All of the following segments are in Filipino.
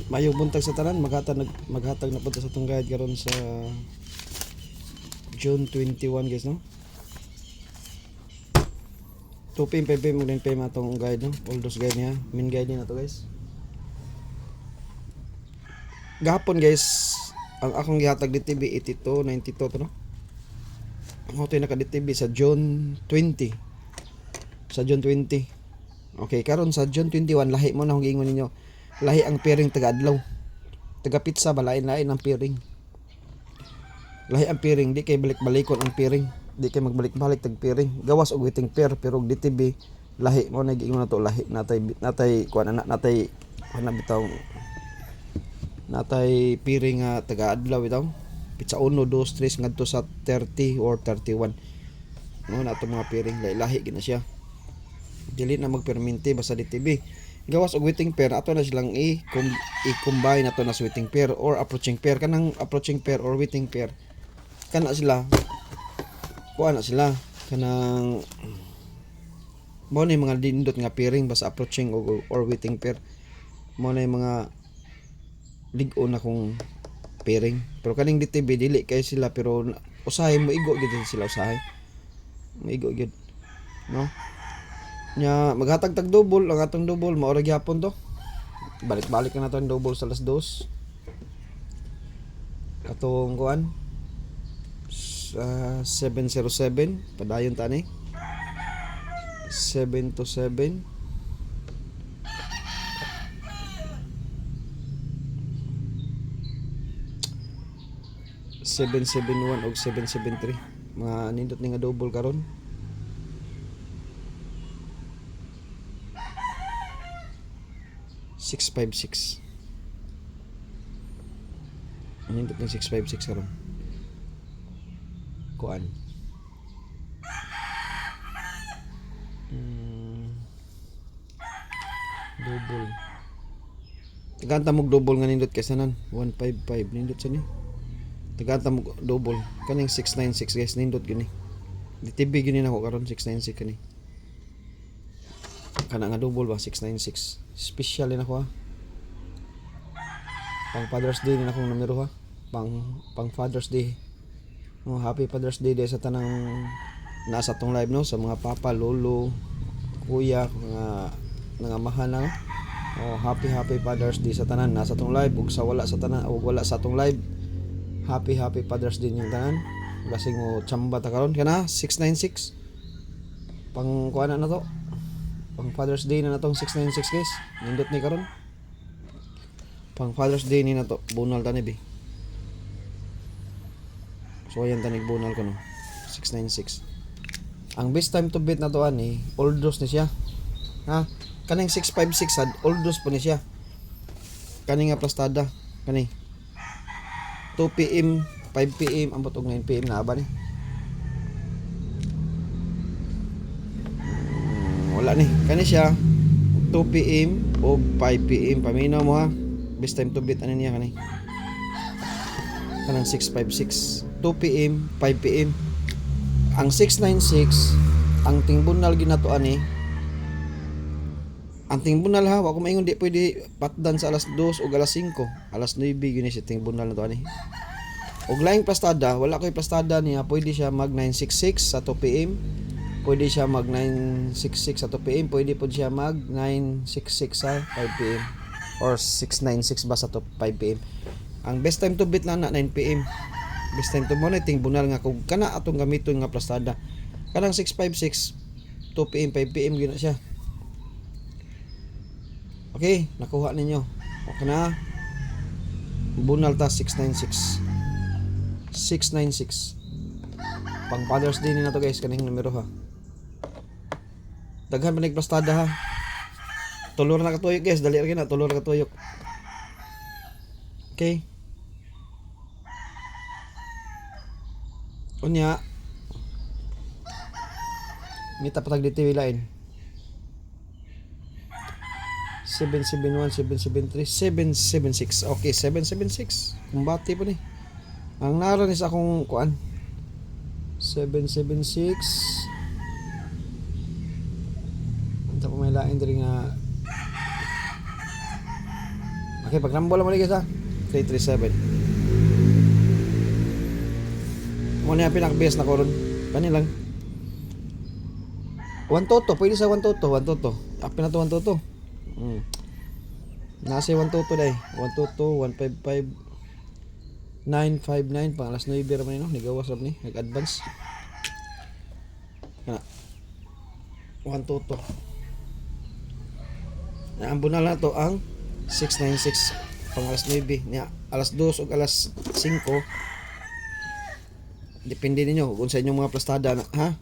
Mayo buntag sa tanan, maghatag na punta sa tong guide karon sa June 21 guys no. 2 PM 5 PM mo din PM atong guide no. All those guide niya, main guide niya na to guys. Gahapon guys, ang akong gihatag di TV 82 92 to no. Ako tayo naka DTV sa June 20. Sa June 20. Okay, karon sa June 21 lahi mo na akong giingon ninyo. Lahi ang pairing taga adlaw. Taga pizza ba lain-lain ang pairing. Lahi ang pairing, di kay balik-balikon ang pairing. Di kay magbalik-balik tag pairing. Gawas og waiting pair pero og DTV lahi mo na giingon na to lahi natay kuan na natay ana bitaw natay pairing nga taga adlaw bitaw. Pizza 1, 2, 3 ngadto sa 30 or 31. No na to mga pairing lahi gina siya. Dili na magperminti basta DTV. Gawas og waiting pair ato na silang i-combine nato na sa waiting pair or approaching pair. Kanang approaching pair or waiting pair kana sila kuha na sila kanang mo na mga dindot nga pairing basta approaching or waiting pair mo na mga lig-on na kung pairing. Pero kaning DTV dili kay sila pero usahay mo igo gid sila usahay. Maigo gid. No? Nya maghatag tag double ang atong double mao ra gyapon to. Balik-balik na nato ang double sa alas 2. Katong kuan 707 padayon tani. 7 to 7 771 og 773 mga nindot ni nga double karon. $656 nindot ni 656 karon kuan double tagantang mo double nga nindot kaysa nan 155 nindot sa ni tagantang mo double kaning 696 guys nindot gini DTV gini nako karon 696 kani kana nga double ba 696 special din ako ha pang Father's Day din akong numero ha pang Father's Day. Oh, happy Father's Day sa tanang nasa tong live no sa mga papa, lolo, kuya, mga mahal na no? Oh, happy Father's Day sa tanan nasa tong live ug sa wala sa tanan ug wala sa tong live. Happy Father's Day yung tanan. Lasing mo chamba ta karon kana 696. Pang kuana na to. Pang Father's Day na natong 696 guys. Nindot ni karon. Pang Father's Day ni na to. Bunal tani bi. So ayan tanig bunal ko no. 696. Ang best time to beat na to ani, old dos ni siya. Ha? Kaning 656 sad, old dos po ni siya. Kani nga plastada, kani. 2 PM, 5 PM, ambot og 9 PM na ba ni? Wala ni. Kani siya 2 PM o 5 PM paminaw mo ha. Best time to beat ani niya kani. Kanang 656. 2 PM, 5 PM. Ang 696, ang tingbunal ginatuan ni. Ang tingbunal ha, wa ko maingon di pwede patdan sa alas 2 o alas 5. Alas 9 gyud ni si tingbunal na to ani. Og laing plastada, wala koy plastada niya, pwede siya mag 966 sa 2 PM. Pwede siya mag 966 sa 2 PM, pwede po siya mag 966 sa 5 PM or 696 ba sa 5 PM. Ang best time to beat na 9 PM. Best time to moniting bunal nga kung kana atong gamiton nga plastada. Kanang 656 2 PM 5 PM gyud na siya. Okay, nakuha ninyo. Okay na. Bunal ta 696. 696. Pang Father's Day ni na to guys kaning numero ha. Daghan pa ning plastada ha. Tulor na katuyok guys, dali ra na tulor na katuyok. Okay. Unya mita patag DTV line 771 773 776. Okay, 776 kumbati po ni ang naroon is akong kuan 776 anta pa may lain diri nga Okay, pag rambol mo guys ha. 337. Muna yung pinaka-best na ko ron. Kani lang. 1 toto, pwede sa 1 toto, 1 toto. Apin na to 1 toto. Nasa 1 toto dai. 1 toto, 155 959 pang alas 9 ra man no, nigawas ra ni, nag-advance. Kana. 1 toto. Naambo na lang to ang 696 pang alas 9 niya, alas 2 ug alas 5. Depende ninyo kung sa inyong mga plastada na, ha?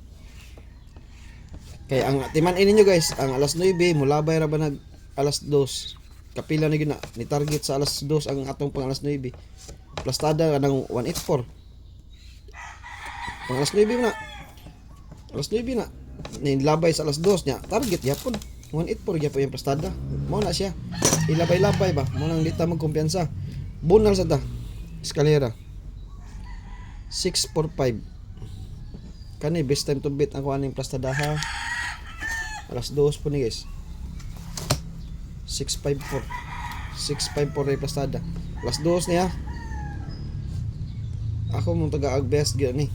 Kaya ang timan ninyo guys, ang alas 9 mulabay ra ba nag alas 2. Kapila na gyud na ni target sa alas 2 ang atong pang alas 9. Plastada ka ng 184. Pang alas 9 na. Alas 9 na. Nilabay sa alas 2 niya. Target yapon. 184 gyapon yung plastada. Mao na siya. Ilabay-labay ba? Mo nang dita magkumpiyansa. Bunal sa ta. Eskalera. 645. Kani best time to beat ang kuaning plastada ha. Alas 2 po ni guys. 654. 654 ay plastada. Alas 2 niya. Ako mong taga-agbest gyud ni.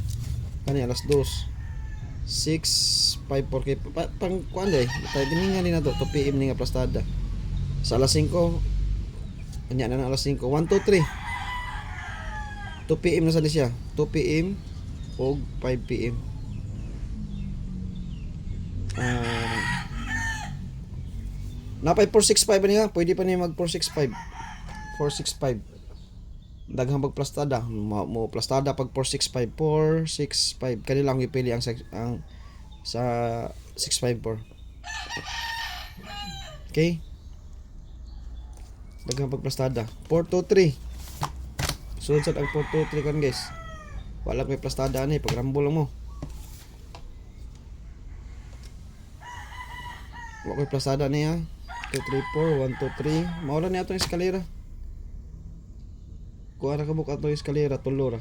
Kani alas 2. 654 kay pang kuan day. Tayo diningan ni na to 2 PM ni nga plastada. Sa alas 5 anya na alas 5. 1 2 3. 2 PM na sa siya. 2 PM og 5 PM. Napay 465 niya, pwede pa niya mag 465. 465. Daghang pag plastada, mo plastada pag 465, 465. Kanila ang ipili ang sa 654. Okay? Daghang pag plastada. 423. Sunod ang 423 kan guys. Wala may plastada ni, pag rambol lang mo. Wala may plastada niya. 234, 123. Maula niya itong eskalera. Kuha na ka buka itong eskalera, tulora.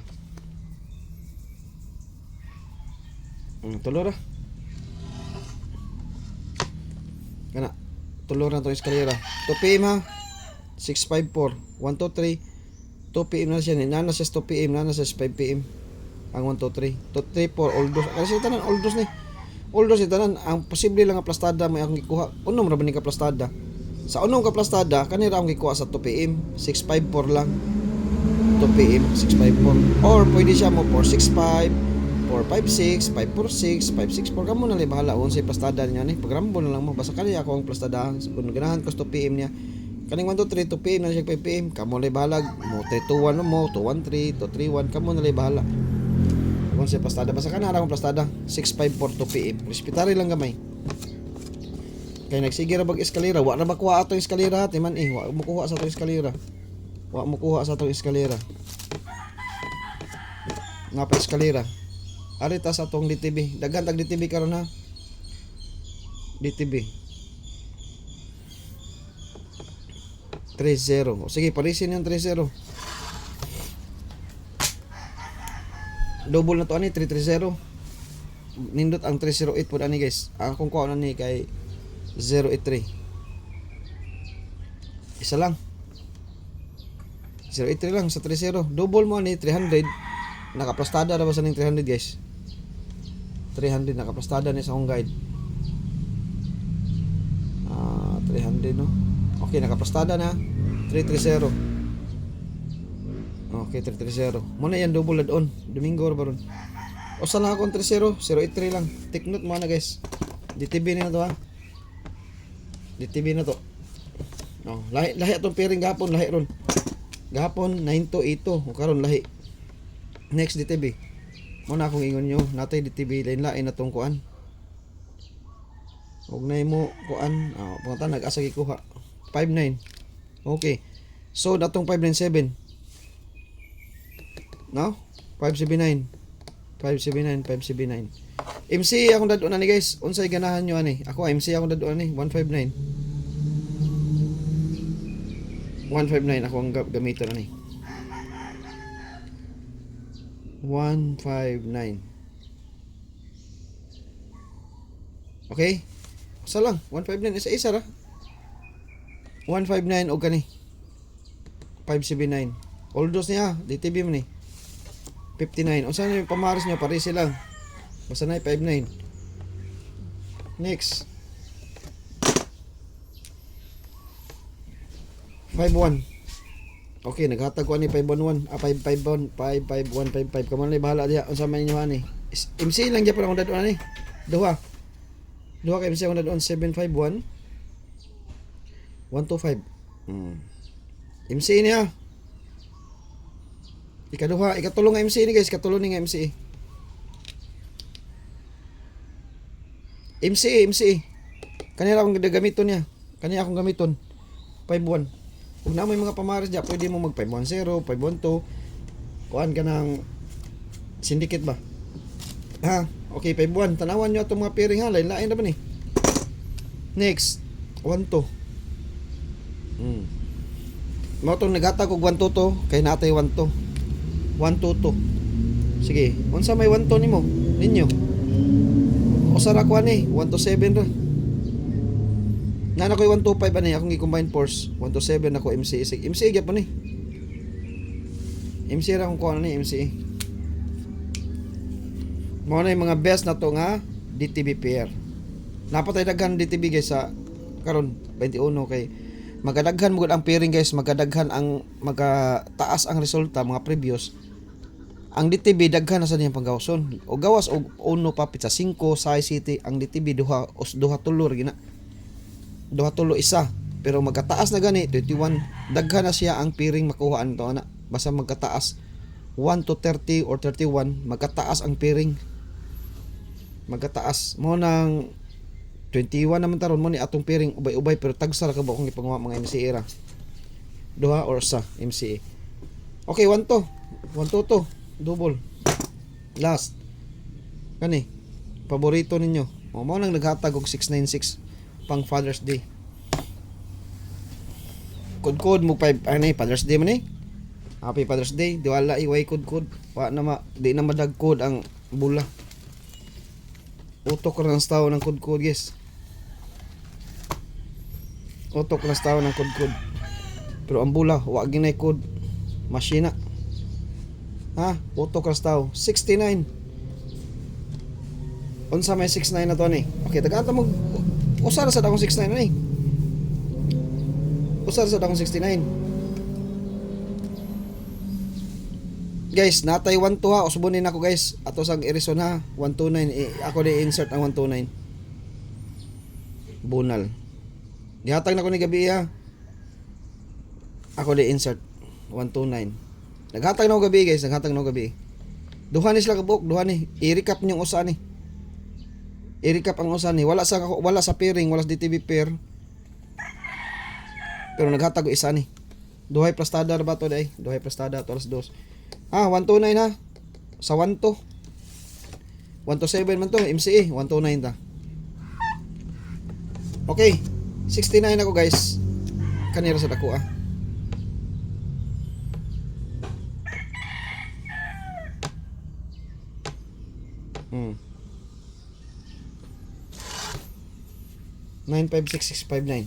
Tulora. Kana. Tulora na itong eskalera. 2 PM ha. 654, 123. 2 PM na siya. Nana siya 2 PM, nana siya 5 PM. Ang 123. 234, all dos. Kasi tanan, all dos ni. Although si tanan ang posible lang nga plastada may akong gikuha. Unom ra ba ni ka plastada? Sa unom ka plastada kanira akong gikuha sa 2 PM, 654 lang. 2 PM 654 or pwede siya mo 465, 456, 546, 564 kamo na lang bahala unsay plastada niya ni. Pagrambo na lang mo basta kani ako ang plastada kung ganahan ko sa 2 PM niya. Kaning 1 2 3 2 PM na siya 5 PM kamo lay bahala mo 321 mo 213 231 kamo na lay bahala. Kung siya plastada basta kana akong plastada 654 2 PM respetary lang gamay kay nagsige ra bag eskalera wa ra makuha ato eskalera timan wa mo kuha sa ato eskalera wa mo kuha sa ato eskalera nga pa eskalera ari ta sa atong DTB daghan tag DTB karon ha DTB 30 sige parisin yung 30 double na to ani 330 nindot ang 308 po ani guys ang kung kuha na ni kay 083 isa lang 083 lang sa 30 double mo ani 300 nakaplastada na ba sa ning 300 guys 300 nakaplastada ni sa akong guide 300 no okay nakaplastada na 330 okay, 330. Muna yan, double add-on. Domingo or baron. O sana akong 30, 083 lang. Take note mo na guys. DTB na to ha. DTB na to. No, lahi atong pairing gahapon, lahi ron. Gahapon 9282, o karon lahi. Next DTB. Muna akong ingon nyo, natay DTB lain-lain na tong kuan. Huwag na mo kuan. Pangatan nag-asa gikuha. 59. Okay. So natong 597. No? 579. 579. MC akong dadon ani guys. Unsay ganahan nyo ani? Ako MC akong dadon ani 159. 159 ako ang gamiton ani. 159. Okay? Sa lang 159 isa-isa ra. 159 og kani. 579. All dose niya, DTB mo ni. 59. Unsa na yung pamaris niya, pare lang. Basta na 59. Next. 51. Okay, naghatag ko ni 511. 551, 55155. Kaman na bahala diha. Unsa man inyo ani? MC lang gyapon akong dadon ani. Duha. Duha ka MC akong dadon 751 125. MC niya. Ikaduha, ikatulong nga MC ni guys, katulong ni nga MC. MC. Kanila akong gamiton niya. Kanila akong gamiton. 51. Kung na may mga pamares dyan, pwede mo mag 510, 512. Kuhaan ka ng syndicate ba? Ha? Okay, 51. Tanawan nyo itong mga pairing ha. Lain-lain na ba ni? Next. 12. Mo itong naghatag og 122. Kay natay 12. 122. Sige. Unsa may 12 nimo? Ninyo. O sara ko ani. 127 ra. Nana ko 125 ani akong i-combine force 127 ako MC gyud pa ni MC ra akong kuha ni MC mo na yung mga best na to nga DTB pair napatay daghan DTB guys sa karon 21 kay magadaghan mo ang pairing guys magadaghan ang magataas ang resulta mga previous ang DTB daghan na sa niyang panggawson o gawas og uno pa pizza 5 size city ang DTB duha tulor gina duha tulo isa pero magkataas na gani 21 daghan na siya ang piring makuhaan to ana basta magkataas 1 to 30 or 31 magkataas ang piring magkataas mo nang 21 naman taron mo ni atong piring ubay-ubay pero tagsara ka ba kung ipanguha mga MCA ra duha or sa MCA okay 1 to double last kani paborito ninyo mo nang naghatag og 696 pang Father's Day. Kod mo 5 Father's Day man eh. Happy Father's Day. Di wala iway kod. Wa na di na madagkod ang bula. Utok ra ng tao ng kod guys. Utok ra ng tao ng kod. Pero ang bula wa ginay kod. Masina. Ha? Utok ra ng tao 69. Unsa may 69 na to ni? Okay, tagaanta mo usar sa dakong 69 ni. Usar sa dakong 69. Guys, natay 12 ha. Usbunin ako guys. Ato sang Arizona ha. 129. Ako di insert ang 129. Bunal. Gihatag na ko ni gabi ha. Ako di insert 129. Naghatag na ko gabi guys. Naghatag na ko gabi. Duha ni sila kabuk. Duha ni. I-recap niyong usa ni. I-recap ang usa ni wala sa pairing wala sa DTB pair pero naghatag og isa ni duhay plastada ba to day duhay plastada to alas 2 129 ha sa 12 127 man to MCA 129 ta okay 69 ako guys kanira sa dako 956659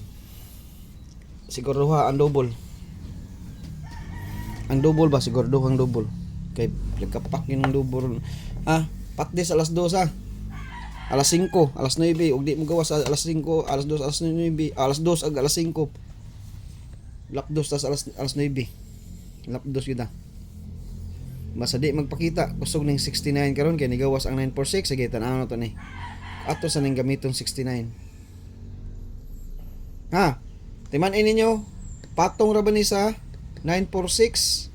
siguro ha ang double ba siguro ang double kay nagkapak yun ng double patdes alas 2 alas 5 alas 9 ug di mo gawas alas 5 alas 2 alas 9 alas 2 ag alas 5 lap 2 tas alas 9 lap 2 kita basta di magpakita kusog ning 69 karon kay nigawas ang 946 sige tan-aw na to ni ato sa ning gamitong 69 ha, timan-in ninyo, patong ra ba ni sa 946?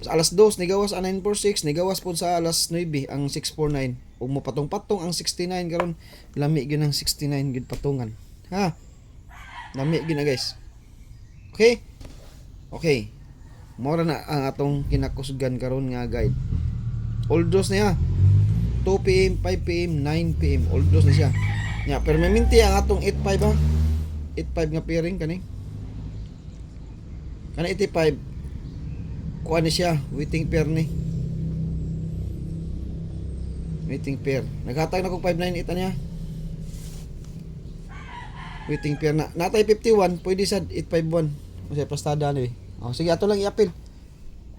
Sa alas 2, nigawas ang 946, nigawas po sa alas 9, ang 649. Ug mo patong-patong ang 69 karon, lami gyud ang 69 gyud patungan. Ha? Lami gyud na guys. Okay? Okay. Mora na ang atong kinakusgan karon nga guide. All dose niya. 2 PM, 5 PM, 9 PM. All dose na siya. Nya, pero may minti ang atong 85 ha. 85 nga pairing kani 85 kuha ni siya waiting pair naghatag na kong 598 niya waiting pair na natay 51 pwede sad 851 kasi plastada ni Oh, sige ato lang i-appeal.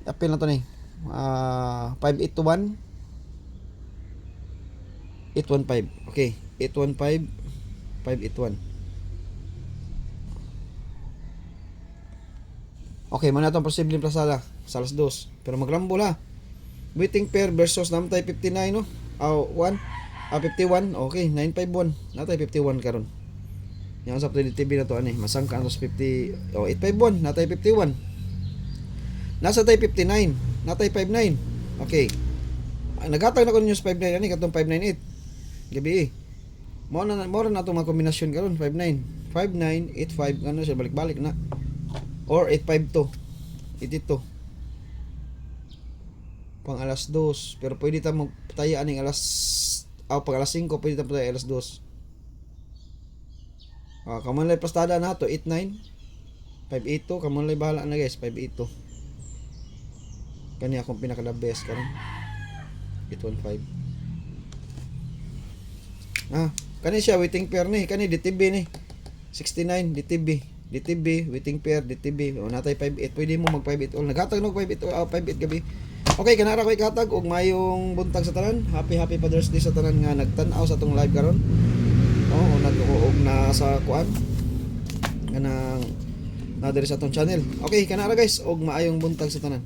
I-appeal na to ni. 5821 815. Okay, 815 581. Okay, man natong posibleng plasada sa alas 2. Pero maglambo la. Waiting pair versus namatay 59 no. 51. Okay, 951. Natay 51 karon. Yang sa TV na to ani, masangka ang 50 851, natay 51. Nasa tay 59, natay 59. Okay. Nagatag na ko ninyo sa 59 ani katong 598. Gabi eh. Mo na to mga kombinasyon karon 59. 5985 ano siya balik-balik na. Or 852. 82. Pang alas 2, pero pwede ta magpataya aning alas pag alas 5 pwede ta pataya alas 2. Kaman lay pastada na to 89 582 kaman lay bahala na guys 582. Kani akong pinaka the best karon 815. Kani siya waiting pair ni, kani DTB ni 69 DTB waiting pair DTB natay 58 pwede mo mag 58 all naghatag no 58 gabi. Okay, kanara ko ikatag og mayong buntag sa tanan. Happy Father's Day sa tanan nga nagtan-aw sa tong live karon. Og na sa kuan kanang na diri sa atong channel. Okay, kanara guys og maayong buntag sa tanan.